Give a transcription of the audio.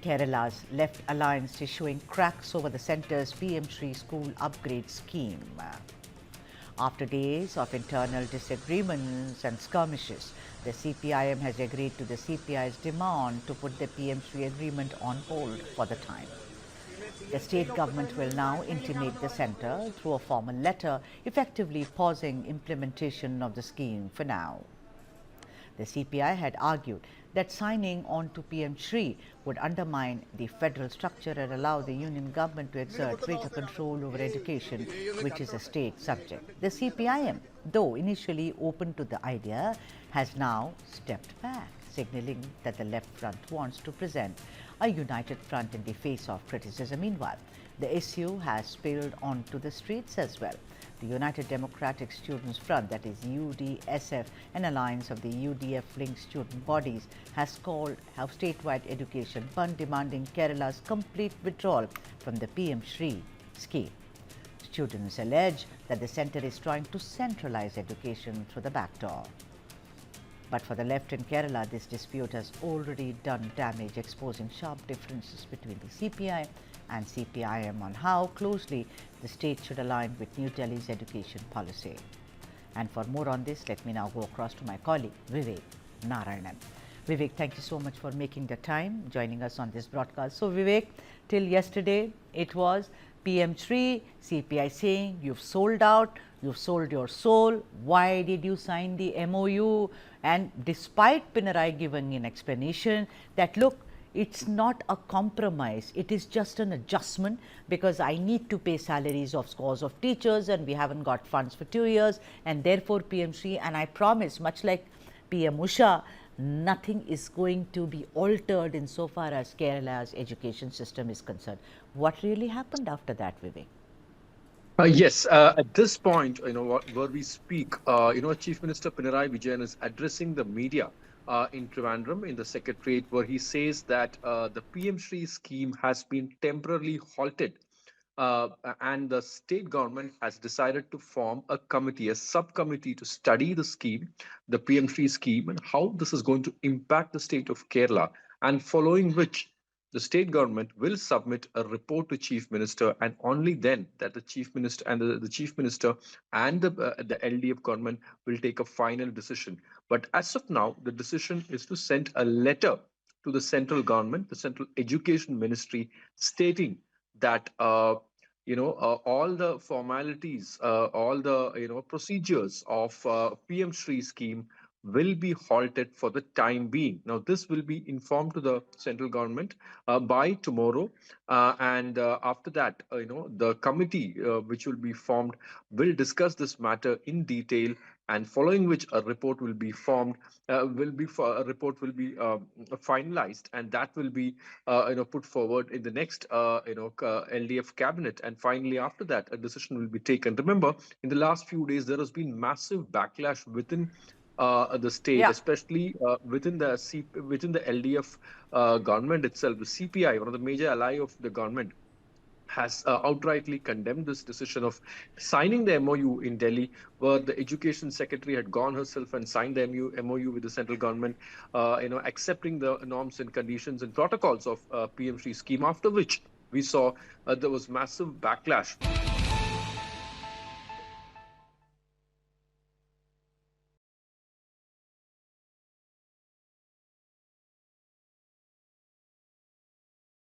Kerala's Left Alliance is showing cracks over the centre's PM-SHRI school upgrade scheme. After days of internal disagreements and skirmishes, the CPIM has agreed to the CPI's demand to put the PM-SHRI agreement on hold for the time. The state government will now intimate the centre through a formal letter, effectively pausing implementation of the scheme for now. The CPI had argued that signing on to PM-SHRI would undermine the federal structure and allow the union government to exert greater control over education, which is a state subject. The CPIM, though initially open to the idea, has now stepped back, signalling that the left front wants to present a united front in the face of criticism. Meanwhile, the issue has spilled onto the streets as well. The United Democratic Students Front, that is UDSF, an alliance of the UDF-linked student bodies, has called a statewide education bandh, demanding Kerala's complete withdrawal from the PM-SHRI scheme. Students allege that the centre is trying to centralise education through the back door. But for the left in Kerala, this dispute has already done damage, exposing sharp differences between the CPI and CPIM on how closely the state should align with New Delhi's education policy. And for more on this, let me now go across to my colleague, Vivek Narayanan. Vivek, thank you so much for making the time, joining us on this broadcast. So Vivek, till yesterday, it was PM-SHRI, CPI saying you've sold out, you've sold your soul. Why did you sign the MOU? And despite Pinarayi giving an explanation that, look, it's not a compromise, it is just an adjustment because I need to pay salaries of scores of teachers and we haven't got funds for 2 years, and therefore PM-SHRI, and I promise, much like PM Usha, nothing is going to be altered insofar as Kerala's education system is concerned. What really happened after that, Vivek? Yes, at this point, where we speak, Chief Minister Pinarayi Vijayan is addressing the media in Trivandrum in the Secretariat, where he says that the PM-SHRI scheme has been temporarily halted and the state government has decided to form a committee, a subcommittee to study the scheme, the PM-SHRI scheme, and how this is going to impact the state of Kerala, and following which the state government will submit a report to Chief Minister, and only then that the Chief Minister and the Chief Minister and the LDF government will take a final decision. But as of now, the decision is to send a letter to the central government, the Central Education Ministry, stating that all the formalities, all the procedures of PM-SHRI scheme will be halted for the time being. Now, this will be informed to the central government by tomorrow, and after that, the committee which will be formed will discuss this matter in detail, and following which a report will be formed, finalized, and that will be put forward in the next LDF cabinet, and finally after that a decision will be taken. Remember, in the last few days there has been massive backlash within the state, especially within the LDF government itself. The CPI, one of the major ally of the government, has outrightly condemned this decision of signing the MOU in Delhi, where the education secretary had gone herself and signed the MOU with the central government, accepting the norms and conditions and protocols of PM-SHRI scheme, after which we saw there was massive backlash